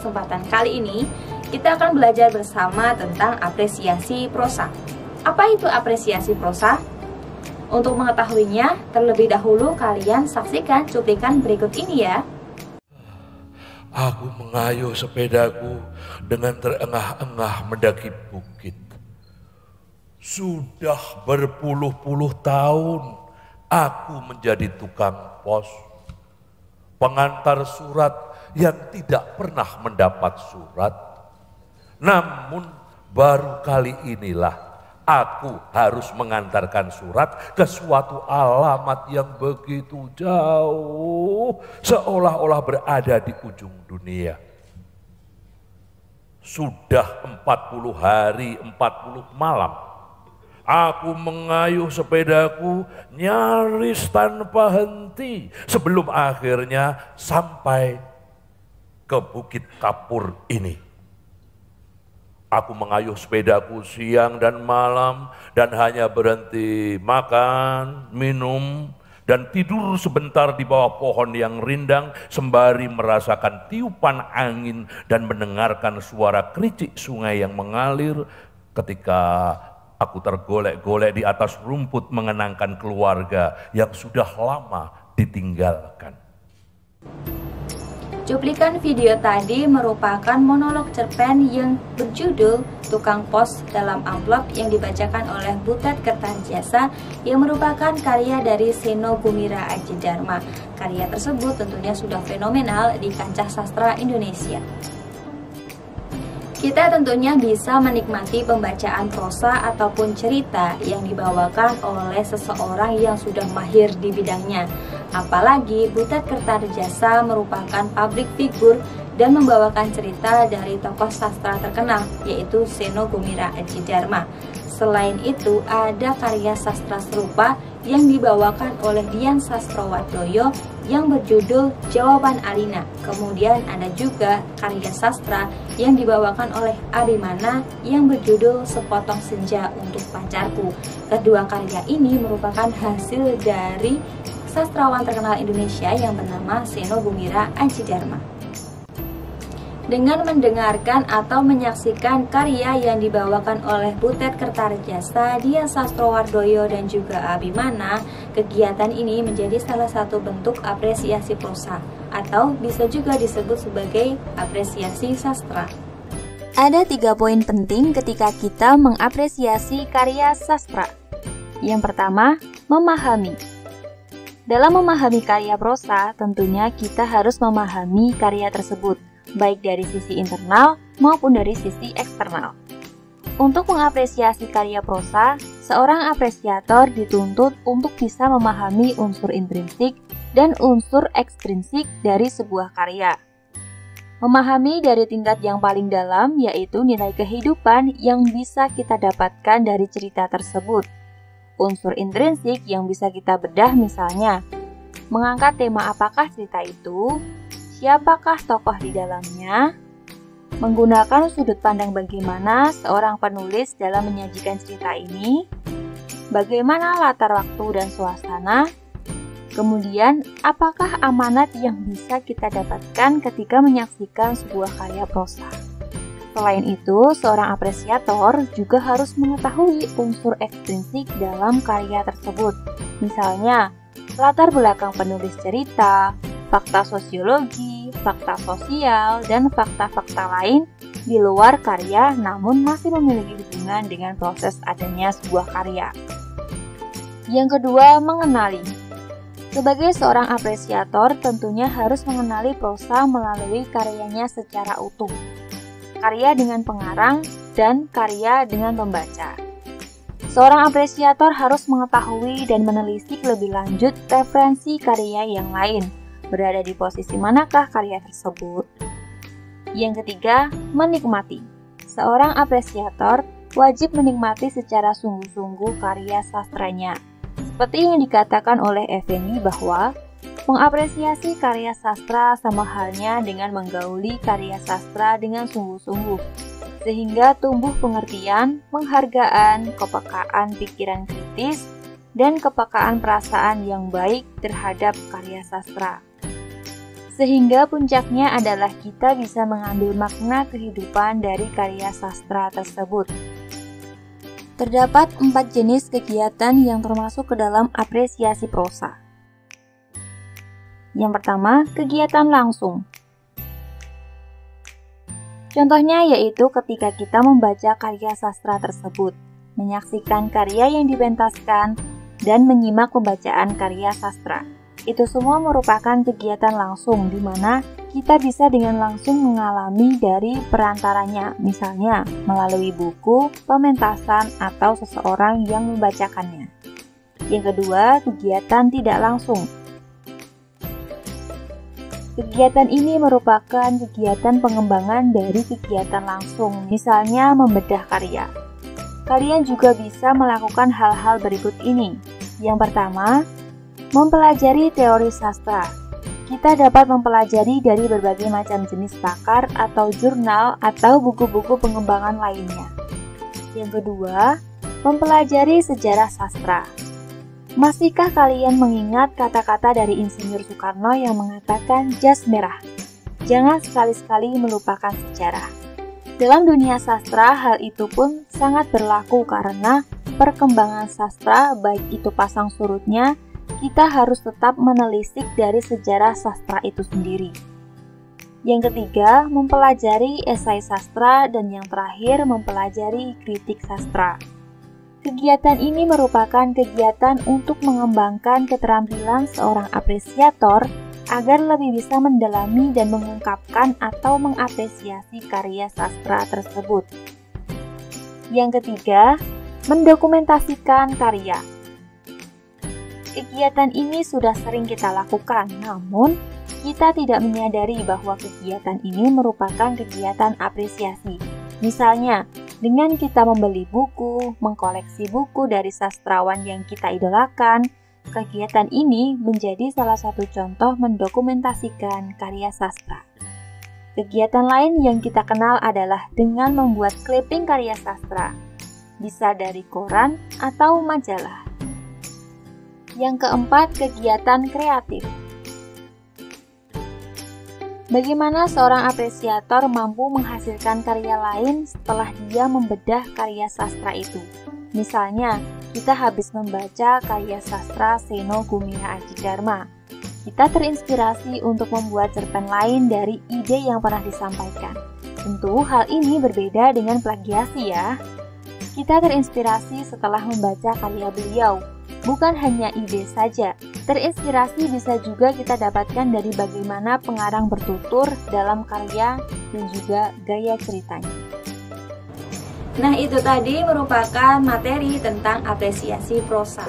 kesempatan kali ini kita akan belajar bersama tentang apresiasi prosa. Apa itu apresiasi prosa? Untuk mengetahuinya, terlebih dahulu kalian saksikan cuplikan berikut ini ya. Aku mengayuh sepedaku dengan terengah-engah mendaki bukit. Sudah berpuluh-puluh tahun aku menjadi tukang pos, pengantar surat yang tidak pernah mendapat surat. Namun baru kali inilah aku harus mengantarkan surat ke suatu alamat yang begitu jauh, seolah-olah berada di ujung dunia. Sudah 40 hari 40 malam aku mengayuh sepedaku nyaris tanpa henti sebelum akhirnya sampai ke Bukit Kapur ini. Aku mengayuh sepedaku siang dan malam dan hanya berhenti makan, minum, dan tidur sebentar di bawah pohon yang rindang sembari merasakan tiupan angin dan mendengarkan suara kericik sungai yang mengalir ketika aku tergolek-golek di atas rumput mengenangkan keluarga yang sudah lama ditinggalkan. Cuplikan video tadi merupakan monolog cerpen yang berjudul Tukang Pos dalam Amplop yang dibacakan oleh Butet Kertajasa yang merupakan karya dari Seno Gumira Aji Dharma. Karya tersebut tentunya sudah fenomenal di kancah sastra Indonesia. Kita tentunya bisa menikmati pembacaan prosa ataupun cerita yang dibawakan oleh seseorang yang sudah mahir di bidangnya. Apalagi Butet Kertajasa merupakan public figure dan membawakan cerita dari tokoh sastra terkenal yaitu Seno Gumira Aji Dharma. Selain itu ada karya sastra serupa yang dibawakan oleh Dian Sastrowardoyo yang berjudul Jawaban Alina. Kemudian ada juga karya sastra yang dibawakan oleh Abimana yang berjudul Sepotong Senja Untuk Pacarku. Kedua karya ini merupakan hasil dari sastrawan terkenal Indonesia yang bernama Seno Gumira Aji Dharma. Dengan mendengarkan atau menyaksikan karya yang dibawakan oleh Butet Kertajasa, Dian Sastrowardoyo, dan juga Abimana, kegiatan ini menjadi salah satu bentuk apresiasi prosa, atau bisa juga disebut sebagai apresiasi sastra. Ada 3 poin penting ketika kita mengapresiasi karya sastra. Yang pertama, memahami. Dalam memahami karya prosa, tentunya kita harus memahami karya tersebut, baik dari sisi internal maupun dari sisi eksternal. Untuk mengapresiasi karya prosa, seorang apresiator dituntut untuk bisa memahami unsur intrinsik dan unsur ekstrinsik dari sebuah karya. Memahami dari tingkat yang paling dalam, yaitu nilai kehidupan yang bisa kita dapatkan dari cerita tersebut. Unsur intrinsik yang bisa kita bedah misalnya, mengangkat tema apakah cerita itu, siapakah tokoh di dalamnya, menggunakan sudut pandang bagaimana seorang penulis dalam menyajikan cerita ini, bagaimana latar waktu dan suasana, kemudian apakah amanat yang bisa kita dapatkan ketika menyaksikan sebuah karya prosa. Selain itu, seorang apresiator juga harus mengetahui unsur ekstrinsik dalam karya tersebut. Misalnya, latar belakang penulis cerita, fakta sosiologi, fakta sosial, dan fakta-fakta lain di luar karya namun masih memiliki hubungan dengan proses adanya sebuah karya. Yang kedua, mengenali. Sebagai seorang apresiator tentunya harus mengenali prosa melalui karyanya secara utuh, karya dengan pengarang, dan karya dengan pembaca. Seorang apresiator harus mengetahui dan menelisik lebih lanjut referensi karya yang lain, berada di posisi manakah karya tersebut. Yang ketiga, menikmati. Seorang apresiator wajib menikmati secara sungguh-sungguh karya sastranya. Seperti yang dikatakan oleh Effendi bahwa mengapresiasi karya sastra sama halnya dengan menggauli karya sastra dengan sungguh-sungguh, sehingga tumbuh pengertian, penghargaan, kepekaan pikiran kritis, dan kepekaan perasaan yang baik terhadap karya sastra. Sehingga puncaknya adalah kita bisa mengambil makna kehidupan dari karya sastra tersebut. Terdapat 4 jenis kegiatan yang termasuk ke dalam apresiasi prosa. Yang pertama, kegiatan langsung. Contohnya yaitu ketika kita membaca karya sastra tersebut, menyaksikan karya yang dipentaskan, dan menyimak pembacaan karya sastra. Itu semua merupakan kegiatan langsung di mana kita bisa dengan langsung mengalami dari perantaranya, misalnya melalui buku, pementasan, atau seseorang yang membacakannya. Yang kedua, kegiatan tidak langsung. Kegiatan ini merupakan kegiatan pengembangan dari kegiatan langsung, misalnya membedah karya. Kalian juga bisa melakukan hal-hal berikut ini. Yang pertama, mempelajari teori sastra. Kita dapat mempelajari dari berbagai macam jenis pakar atau jurnal atau buku-buku pengembangan lainnya. Yang kedua, mempelajari sejarah sastra. Masihkah kalian mengingat kata-kata dari Insinyur Soekarno yang mengatakan jas merah? Jangan sekali-sekali melupakan sejarah. Dalam dunia sastra, hal itu pun sangat berlaku karena perkembangan sastra, baik itu pasang surutnya, kita harus tetap menelisik dari sejarah sastra itu sendiri. Yang ketiga, mempelajari esai sastra, dan yang terakhir mempelajari kritik sastra. Kegiatan ini merupakan kegiatan untuk mengembangkan keterampilan seorang apresiator agar lebih bisa mendalami dan mengungkapkan atau mengapresiasi karya sastra tersebut. Yang ketiga, mendokumentasikan karya. Kegiatan ini sudah sering kita lakukan, namun kita tidak menyadari bahwa kegiatan ini merupakan kegiatan apresiasi. Misalnya, dengan kita membeli buku, mengkoleksi buku dari sastrawan yang kita idolakan, kegiatan ini menjadi salah satu contoh mendokumentasikan karya sastra. Kegiatan lain yang kita kenal adalah dengan membuat clipping karya sastra, bisa dari koran atau majalah. Yang keempat, kegiatan kreatif. Bagaimana seorang apresiator mampu menghasilkan karya lain setelah dia membedah karya sastra itu? Misalnya, kita habis membaca karya sastra Seno Gumilar Adhidharma. Kita terinspirasi untuk membuat cerpen lain dari ide yang pernah disampaikan. Tentu hal ini berbeda dengan plagiasi ya. Kita terinspirasi setelah membaca karya beliau. Bukan hanya ide saja, terinspirasi bisa juga kita dapatkan dari bagaimana pengarang bertutur dalam karya dan juga gaya ceritanya. Nah, itu tadi merupakan materi tentang apresiasi prosa.